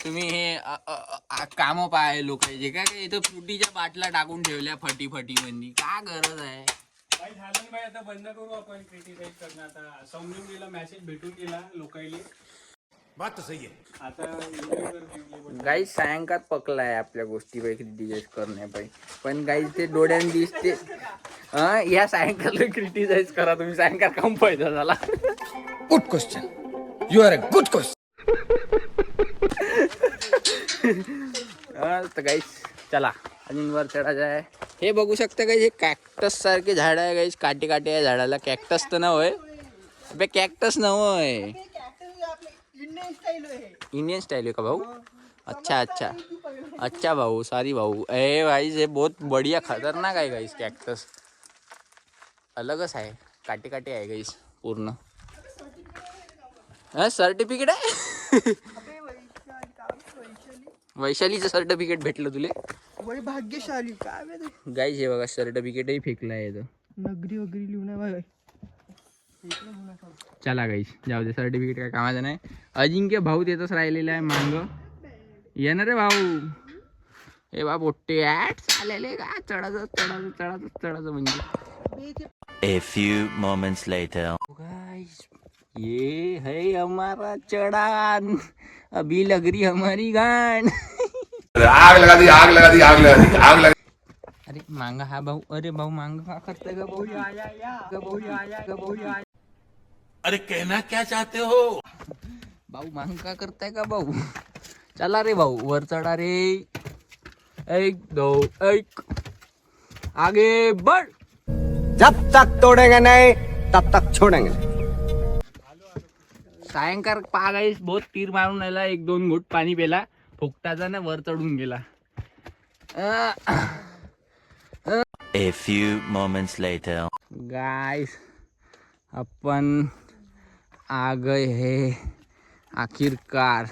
तुम्ही हे काम पाहाय लोकांचे काय काय इथं फ्रुटीच्या बाटला टाकून ठेवल्या फटी मध्ये काय गरज आहे? भाई आता बंद करू आपण क्रिटिसाइज करणं. आता सौम्यला मेसेज भेटून गेला लोकांनी. बात तो सही है. आता गाईज सायंकाळ पकलाय आपल्या गोष्टीपैकी क्रिटिसाइज करण्यापाई, पण गाईज ते डोळ्याने दिसते. या सायंकाळला क्रिटिसाइज करा तुम्ही. सायंकाळ कम फायदा झाला. Good question. You are a good question. तर गाईज चला अजून वर चढायचं आहे. हे बघू शकता गाईज, हे कॅक्टस सारखे झाड आहे गाईज. काटे काटे आहे झाडाला. कॅक्टस तर नव्हे बे, कॅक्टस नव्हे, इंडियन स्टाइल है का भाऊ? अच्छा अच्छा अच्छा भाऊ, सॉरी भाऊ. ए गाइस ये बहुत बढ़िया खतरनाक आहे गाइस. कॅक्टस अलगच आहे, काटे काटे आहे गाइस पूर्ण. सर्टिफिकेट आहे. वैशालीचं सर्टिफिकेट भेटलं तुले? भाग्यशाली काय गाइस हे बघा सर्टिफिकेटही फेकलं आहे इथं. नगरी वगैरे लिहून आहे. चला गाईस जाऊ दे, सर्टिफिकेट काय कामाचं नाही. अजिंक्य भाऊ तिथंच राहिलेला आहे मांग. येणार रे भाऊ. हे बा पोट्टे ॲट चालले का चढाचं म्हणजे. A few moments later. Guys ये है हमारा चढ़ान, अभी लग रही हमारी गान. आग लगा दी, आग लगा दी, आग लगा दी, आग लगा. अरे मांगा हा भाऊ. अरे भाऊ मांगा का करताय का भाऊ? अरे कहना क्या चाहते हो? भाऊ मांग का करताय का भाऊ? चला रे भाऊ वर चढा रे. एक दो एक आगे बढ़. जब तक तोड़ेंगे नहीं तब तक छोड़ेंगे. सायंकाळ पागाईस बहुत तीर मारून आला. एक दोन घुट पाणी पेला, फुकटाचा ना वर चढून गेला. A few moments later. Guys अपन आ गए हैं आखिरकार,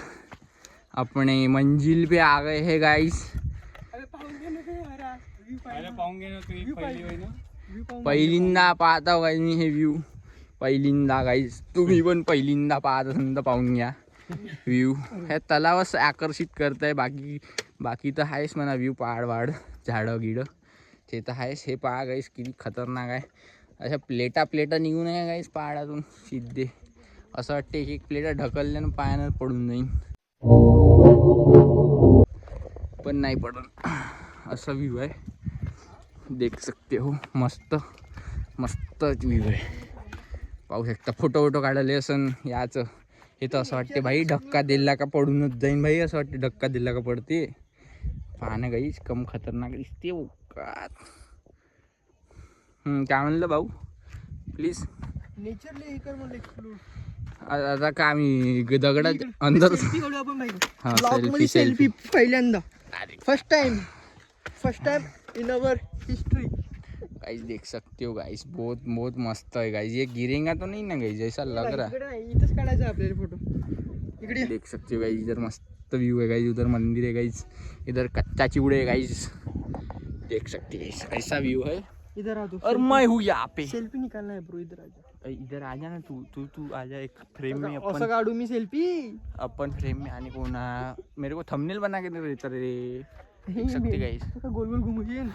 अपने मंजिल पे आ गए हैं गाइस. पाहून घे ना तुम्ही पहिली होई ना. पहिल्यांदा पाहता गाइस मी हे व्ह्यू. पहिल्यांदा गाइस तुम्ही पण पहिल्यांदा पाहत असाल तर पाहून घ्या व्ह्यू. ह्या तलावास आकर्षित करताय. बाकी तर आहेच म्हणा व्ह्यू. पहाड वाड झाडं गिडं ते तर आहेच. हे पहा गाईस किती खतरनाक आहे. अशा प्लेटा निघून आहे गाईस पहाडातून सिद्धे. असं वाटते एक प्लेटा ढकलल्यानं पायानं पडून जाईन, पण नाही पडत. असा व्ह्यू आहे, देख सकते हो. मस्त मस्त व्ह्यू आहे, पाहू शकता. फोटो काढले असन याचं. हे तर असं वाटते भाई धक्का दिला का पडूनच जाईन भाई. असं वाटते धक्का दिला का पडते. पाहणं गाईस कम खतरनाक दिसते काय म्हणलं भाऊ प्लीज. नेचरली हे कर म्हणलं एक्सप्लोर. आता का आम्ही दगडात अंदर. हा सेल्फी पहिल्यांदा. First time in our history. Guys देख सकते हो गाइस, बहुत मस्त है गाइस. ये गिरेगा तो नहीं ना गाइस, ऐसा लग रहा है. इथंच काढायचा आपल्याला फोटो. इकडे देख सकते हो गाइस, इधर मस्त व्यू है गाइस. उधर मंदिर है गाइस, इधर कच्चा चिवड़े है गाइस. देख सकते हो गाइस ऐसा व्यू है. इधर आ. और मैं हूँ यहाँ पे. सेल्फी निकालना है ब्रो. इधर आजा. इधर आ जा ना तू आ जा. एक फ्रेम में असं काढू मी सेल्फी. अपन फ्रेम में आने को ना. मेरे को थंबनेल बना के दे देता रे. देख सकते गाइस. गोल गोल घुमून.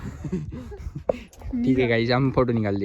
ठीक है गाइस, हम फोटो निकाल दे.